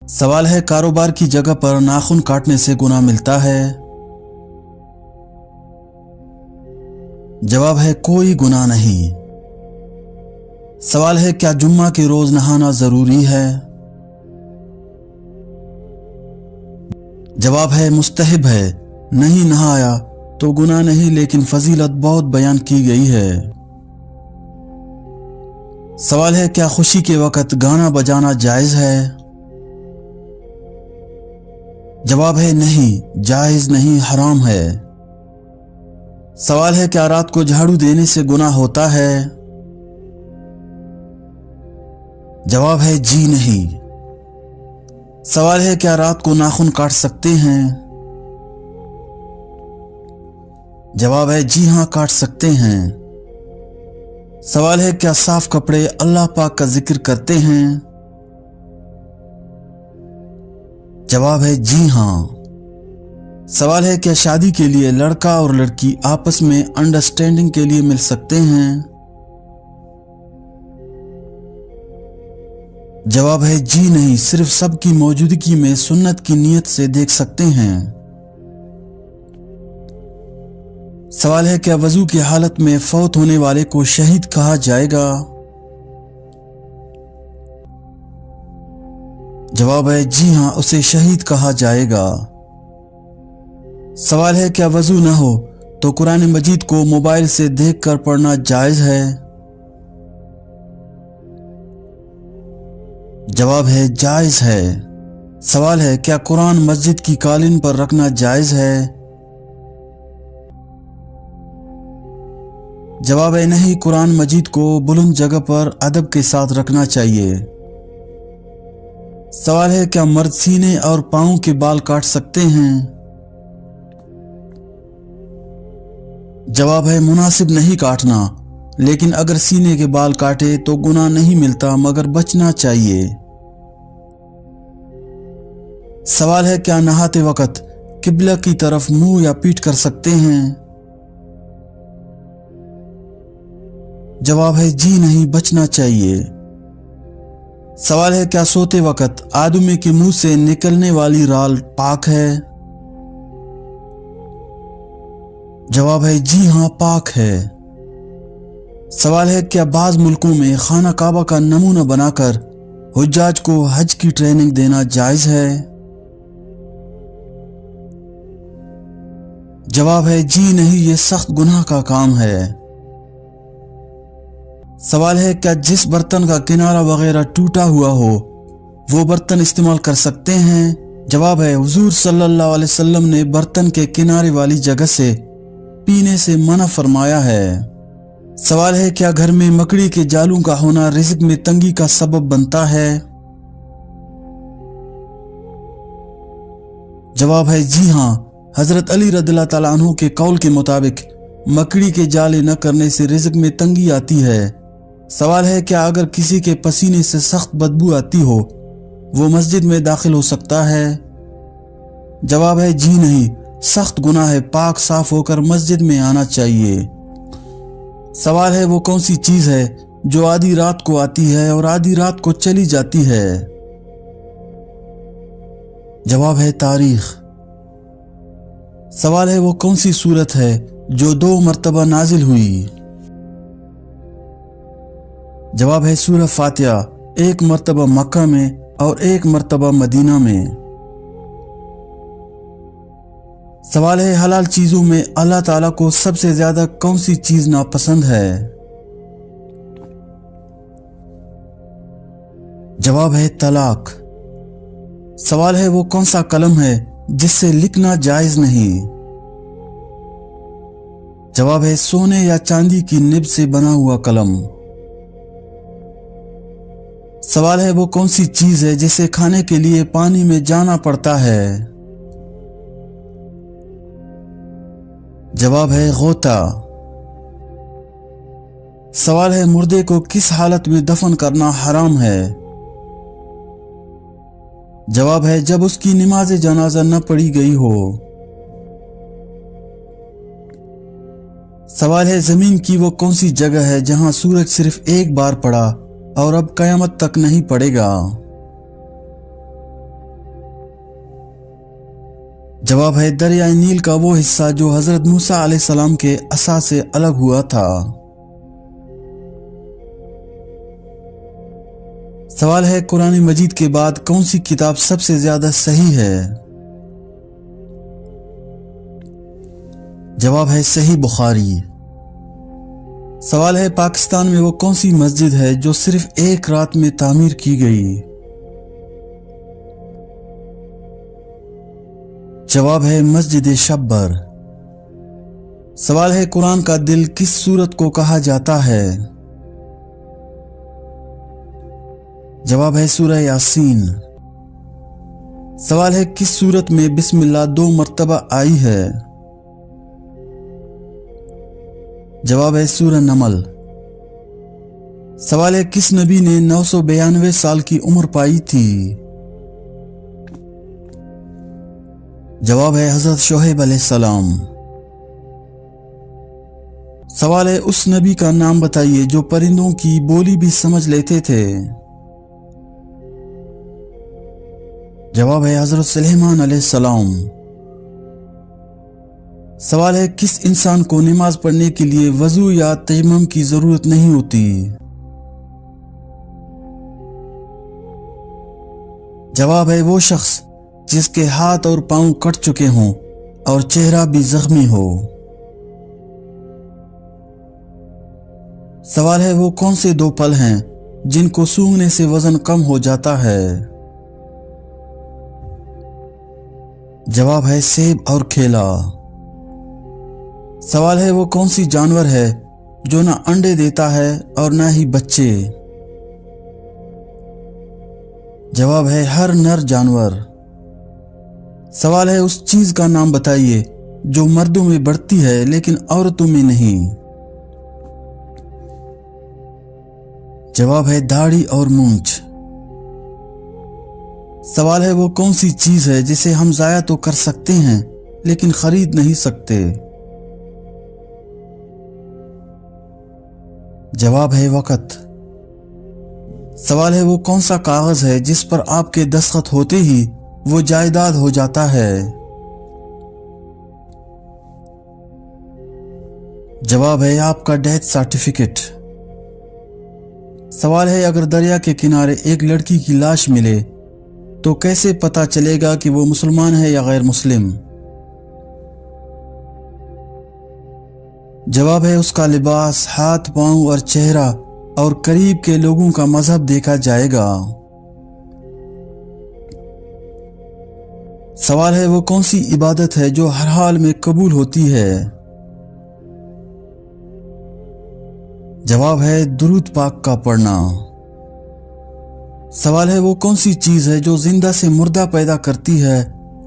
सवाल है, कारोबार की जगह पर नाखून काटने से गुनाह मिलता है? जवाब है कोई गुनाह नहीं। सवाल है, क्या जुम्मा के रोज नहाना जरूरी है? जवाब है मुस्तहब है। नहीं नहाया तो गुनाह नहीं, लेकिन फजीलत बहुत बयान की गई है। सवाल है, क्या खुशी के वक्त गाना बजाना जायज है? जवाब है नहीं, जायज नहीं, हराम है। सवाल है, क्या रात को झाड़ू देने से गुनाह होता है? जवाब है जी नहीं। सवाल है, क्या रात को नाखून काट सकते हैं? जवाब है जी हां, काट सकते हैं। सवाल है, क्या साफ कपड़े अल्लाह पाक का जिक्र करते हैं? जवाब है जी हां। सवाल है, क्या शादी के लिए लड़का और लड़की आपस में अंडरस्टैंडिंग के लिए मिल सकते हैं? जवाब है जी नहीं, सिर्फ सबकी मौजूदगी में सुन्नत की नीयत से देख सकते हैं। सवाल है, क्या वजू की हालत में फौत होने वाले को शहीद कहा जाएगा? जवाब है जी हां, उसे शहीद कहा जाएगा। सवाल है, क्या वजू न हो तो कुरान मजीद को मोबाइल से देखकर पढ़ना जायज है? जवाब है जायज है। सवाल है, क्या कुरान मस्जिद की कालीन पर रखना जायज है? जवाब है नहीं, कुरान मजीद को बुलंद जगह पर अदब के साथ रखना चाहिए। सवाल है, क्या मर्द सीने और पांव के बाल काट सकते हैं? जवाब है मुनासिब नहीं काटना, लेकिन अगर सीने के बाल काटे तो गुनाह नहीं मिलता, मगर बचना चाहिए। सवाल है, क्या नहाते वक्त किबला की तरफ मुंह या पीठ कर सकते हैं? जवाब है जी नहीं, बचना चाहिए। सवाल है, क्या सोते वक्त आदमी के मुंह से निकलने वाली राल पाक है? जवाब है जी हां, पाक है। सवाल है, क्या बाज मुल्कों में खाना काबा का नमूना बनाकर हुज्जाज को हज की ट्रेनिंग देना जायज है? जवाब है जी नहीं, ये सख्त गुनाह का काम है। सवाल है, क्या जिस बर्तन का किनारा वगैरह टूटा हुआ हो वो बर्तन इस्तेमाल कर सकते हैं? जवाब है हुजूर सल्लल्लाहु अलैहि वसल्लम ने बर्तन के किनारे वाली जगह से पीने से मना फरमाया है। सवाल है, क्या घर में मकड़ी के जालों का होना रिज़्क में तंगी का सबब बनता है? जवाब है जी हां, हजरत अली रदियल्लाहु ताला अन्हु के कौल के मुताबिक मकड़ी के जाले न करने से रिज़्क में तंगी आती है। सवाल है, क्या अगर किसी के पसीने से सख्त बदबू आती हो वो मस्जिद में दाखिल हो सकता है? जवाब है जी नहीं, सख्त गुनाह है, पाक साफ होकर मस्जिद में आना चाहिए। सवाल है, वो कौन सी चीज है जो आधी रात को आती है और आधी रात को चली जाती है? जवाब है तारीख। सवाल है, वो कौन सी सूरत है जो 2 मरतबा नाजिल हुई? जवाब है सूरह फातिहा, 1 मरतबा मक्का में और 1 मरतबा मदीना में। सवाल है, हलाल चीजों में अल्लाह ताला को सबसे ज्यादा कौन सी चीज नापसंद है? जवाब है तलाक। सवाल है, वो कौन सा कलम है जिससे लिखना जायज नहीं? जवाब है सोने या चांदी की निब से बना हुआ कलम। सवाल है, वो कौन सी चीज है जिसे खाने के लिए पानी में जाना पड़ता है? जवाब है गोता। सवाल है, मुर्दे को किस हालत में दफन करना हराम है? जवाब है जब उसकी नमाज जनाजा न पढ़ी गई हो। सवाल है, जमीन की वो कौन सी जगह है जहां सूरज सिर्फ एक बार पड़ा और अब कयामत तक नहीं पड़ेगा? जवाब है दरिया नील का वो हिस्सा जो हजरत मूसा अलैहिस्सलाम के असा से अलग हुआ था। सवाल है कुरान मजीद के बाद कौन सी किताब सबसे ज्यादा सही है? जवाब है सही बुखारी। सवाल है पाकिस्तान में वो कौन सी मस्जिद है जो सिर्फ एक रात में तामीर की गई? जवाब है मस्जिद शब्बर। सवाल है कुरान का दिल किस सूरत को कहा जाता है? जवाब है सूरह यासीन। सवाल है किस सूरत में बिस्मिल्लाह 2 मर्तबा आई है? जवाब है सूरह नमल। सवाल है किस नबी ने 992 साल की उम्र पाई थी? जवाब है हजरत शोएब अलैहिस्सलाम। सवाल है उस नबी का नाम बताइए जो परिंदों की बोली भी समझ लेते थे। जवाब है हजरत सुलेमान अलैहिस्सलाम। सवाल है किस इंसान को नमाज पढ़ने के लिए वजू या तयम्मुम की जरूरत नहीं होती? जवाब है वो शख्स जिसके हाथ और पांव कट चुके हों और चेहरा भी जख्मी हो। सवाल है वो कौन से 2 फल हैं जिनको सूंघने से वजन कम हो जाता है? जवाब है सेब और केला। सवाल है वो कौन सी जानवर है जो ना अंडे देता है और ना ही बच्चे? जवाब है हर नर जानवर। सवाल है उस चीज का नाम बताइए जो मर्दों में बढ़ती है लेकिन औरतों में नहीं। जवाब है दाढ़ी और मूंछ। सवाल है वो कौन सी चीज है जिसे हम जाया तो कर सकते हैं लेकिन खरीद नहीं सकते? जवाब है वक़्त। सवाल है वो कौन सा कागज है जिस पर आपके दस्तखत होते ही वो जायदाद हो जाता है? जवाब है आपका डेथ सर्टिफिकेट। सवाल है अगर दरिया के किनारे एक लड़की की लाश मिले तो कैसे पता चलेगा कि वो मुसलमान है या गैर मुस्लिम? जवाब है उसका लिबास, हाथ पांव और चेहरा और करीब के लोगों का मजहब देखा जाएगा। सवाल है वो कौन सी इबादत है जो हर हाल में कबूल होती है? जवाब है दुरूद पाक का पढ़ना। सवाल है वो कौन सी चीज है जो जिंदा से मुर्दा पैदा करती है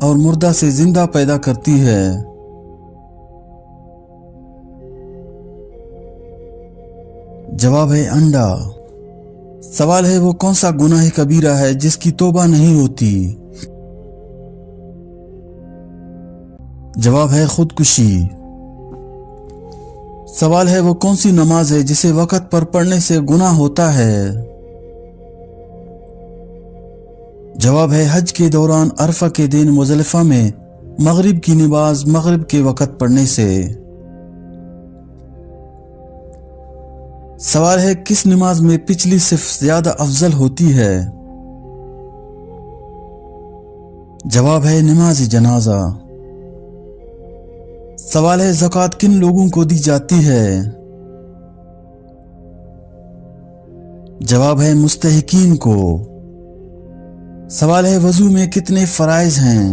और मुर्दा से जिंदा पैदा करती है? जवाब है अंडा। सवाल है वो कौन सा गुनाह कबीरा है जिसकी तौबा नहीं होती? जवाब है खुदकुशी। सवाल है वो कौन सी नमाज है जिसे वक़्त पर पढ़ने से गुनाह होता है? जवाब है हज के दौरान अरफा के दिन मुज़दलिफ़ा में मगरिब की नमाज मगरिब के वक़्त पढ़ने से। सवाल है किस नमाज में पिछली सिर्फ ज्यादा अफजल होती है? जवाब है नमाज जनाजा। सवाल है ज़कात किन लोगों को दी जाती है? जवाब है मुस्तहिकीन को। सवाल है वजू में कितने फराइज हैं?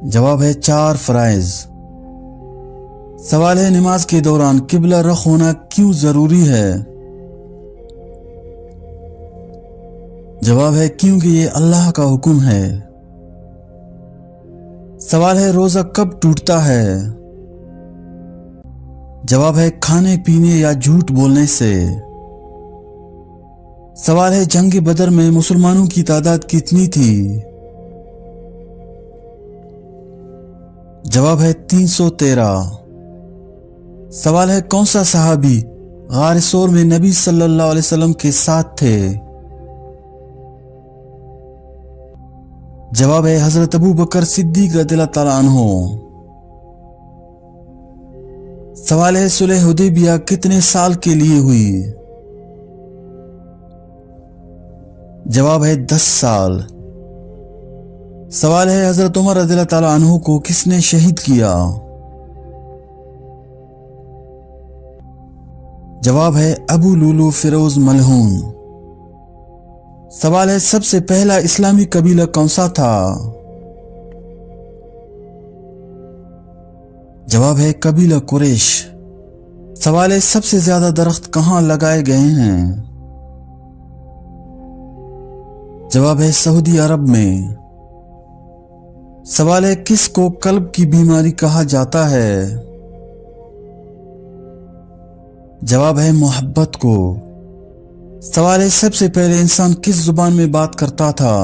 जवाब है 4 फराइज। सवाल है नमाज के दौरान किबला रुख होना क्यों जरूरी है? जवाब है क्योंकि ये अल्लाह का हुक्म है। सवाल है रोजा कब टूटता है? जवाब है खाने पीने या झूठ बोलने से। सवाल है जंग बदर में मुसलमानों की तादाद कितनी थी? जवाब है 313। सवाल है कौन सा सहाबी गार सौर में नबी सल्लल्लाहु अलैहि वसल्लम के साथ थे? जवाब है हजरत अबू बकर सिद्दीक रज़ियल्लाहु ताला अन्हो। सवाल है सुलह हुदैबिया कितने साल के लिए हुई? जवाब है 10 साल। सवाल है हजरत उमर रज़ियल्लाहु ताला अन्हु को किसने शहीद किया? जवाब है अबू लुलू फिरोज मलहून। सवाल है सबसे पहला इस्लामी कबीला कौन सा था? जवाब है कबीला कुरैश। सवाल है सबसे ज्यादा दरख्त कहां लगाए गए हैं? जवाब है सऊदी अरब में। सवाल है किसको कल्ब की बीमारी कहा जाता है? जवाब है मोहब्बत को। सवाल है सबसे पहले इंसान किस जुबान में बात करता था?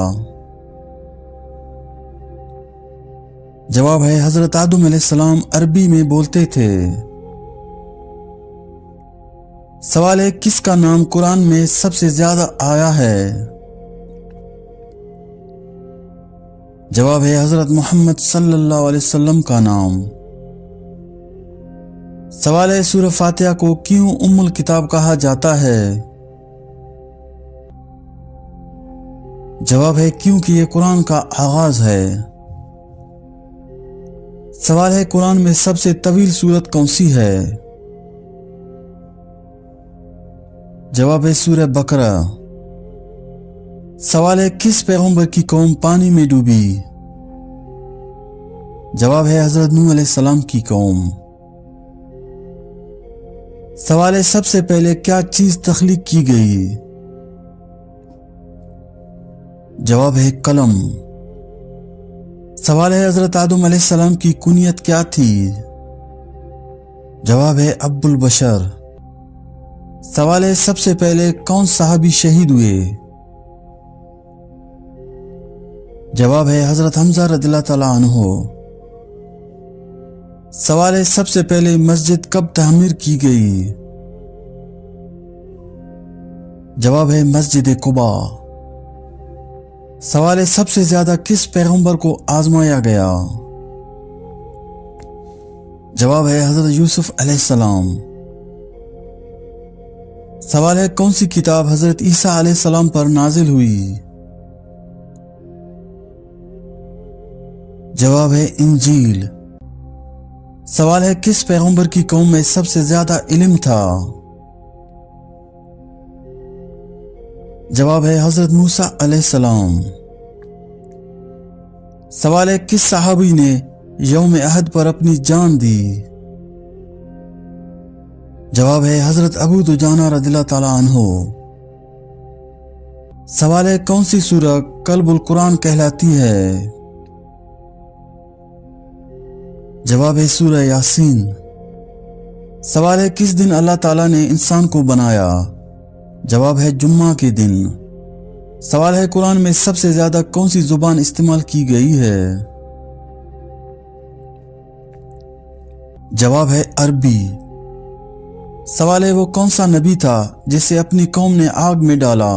जवाब है हजरत आदम अलैहिस्सलाम अरबी में बोलते थे। सवाल है किसका नाम कुरान में सबसे ज्यादा आया है? जवाब है हजरत मोहम्मद सल्लल्लाहु अलैहि वसल्लम का नाम। सवाल है सूरह फातिहा को क्यों उम्मुल किताब कहा जाता है? जवाब है क्योंकि ये कुरान का आगाज है। सवाल है कुरान में सबसे तवील सूरत कौन सी है? जवाब है सूरह बकरा। सवाल है किस पैगंबर की कौम पानी में डूबी? जवाब है हजरत नूह अलैहिस्सलाम की कौम। सवाल है सबसे पहले क्या चीज तख्लीक की गई? जवाब है कलम। सवाल है हजरत आदम अलैहिस्सलाम की कुनियत क्या थी? जवाब है अब्बुल बशर। सवाल है सबसे पहले कौन सहाबी शहीद हुए? जवाब है हजरत हमजा रज़ियल्लाहु ताला अन्हु। सवाल है सबसे पहले मस्जिद कब तामीर की गई? जवाब है मस्जिद कुबा। सवाल है सबसे ज्यादा किस पैगंबर को आजमाया गया? जवाब है हजरत यूसुफ अलैहिस्सलाम। सवाल है कौन सी किताब हजरत ईसा अलैहिस्सलाम पर नाजिल हुई? जवाब है इंजील। सवाल है किस पैगंबर की कौम में सबसे ज्यादा इल्म था? जवाब है हजरत मूसा अलैहिस्सलाम। सवाल है किस सहाबी ने यौम अहद पर अपनी जान दी? जवाब है हजरत अबू दुजाना रज़ियल्लाहु ताला अन्हु। सवाल है कौन सी सूरह कल्बुल कुरान कहलाती है? जवाब है सूरह यासीन। सवाल है किस दिन अल्लाह ताला ने इंसान को बनाया? जवाब है जुम्मा के दिन। सवाल है कुरान में सबसे ज्यादा कौन सी जुबान इस्तेमाल की गई है? जवाब है अरबी। सवाल है वो कौन सा नबी था जिसे अपनी कौम ने आग में डाला?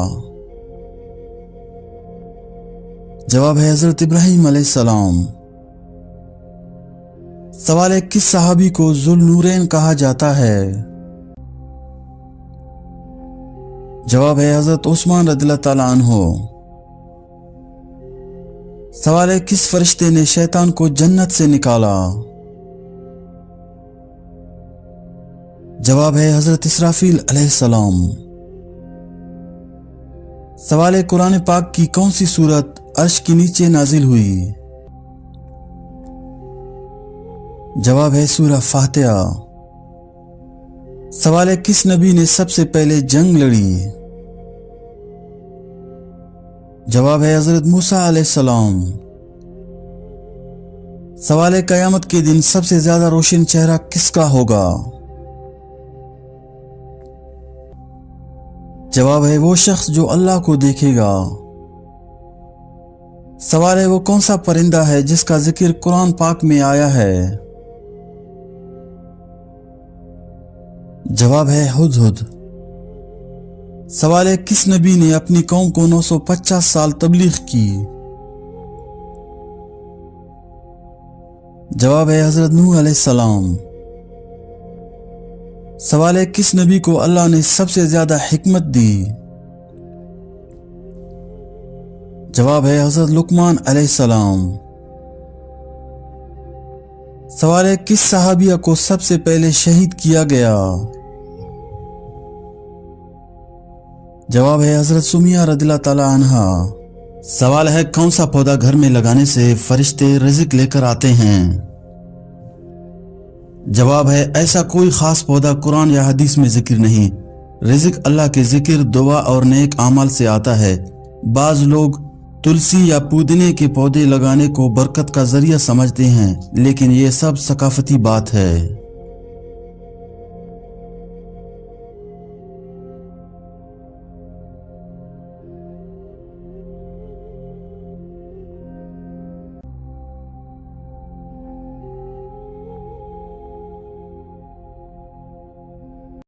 जवाब है हजरत इब्राहिम अलैहिस्सलाम। सवाल है किस सहाबी को जुल्नूरैन कहा जाता है? जवाब है हजरत उस्मान रज़ियल्लाहु ताला अन्हु। सवाल है किस फरिश्ते ने शैतान को जन्नत से निकाला? जवाब है हजरत इसराफील अलैहिस्सलाम। सवाल है कुरान पाक की कौन सी सूरत अर्श के नीचे नाजिल हुई? जवाब है सूरह फातिहा। सवाल है किस नबी ने सबसे पहले जंग लड़ी? जवाब है हजरत मूसा अलैहिस्सलाम। सवाल है कयामत के दिन सबसे ज्यादा रोशन चेहरा किसका होगा? जवाब है वो शख्स जो अल्लाह को देखेगा। सवाल है वो कौन सा परिंदा है जिसका जिक्र कुरान पाक में आया है? जवाब है हुदहुद। सवाल है किस नबी ने अपनी कौम को 950 साल तबलीग की? जवाब है हजरत नूह अलैहिस्सलाम। सवाल है किस नबी को अल्लाह ने सबसे ज्यादा हिकमत दी? जवाब है हजरत लुकमान अलैहिस्सलाम। सवाल है किस सहाबिया को सबसे पहले शहीद किया गया? जवाब है हजरत सुमिया रदिल्लाहु ताला अन्हा। सवाल है कौन सा पौधा घर में लगाने से फरिश्ते रिज़्क लेकर आते हैं? जवाब है ऐसा कोई खास पौधा कुरान या हदीस में जिक्र नहीं। रिज़्क अल्लाह के जिक्र, दुआ और नेक अमाल से आता है। बाज लोग तुलसी या पुदीने के पौधे लगाने को बरकत का जरिया समझते हैं, लेकिन ये सब सकाफती बात है।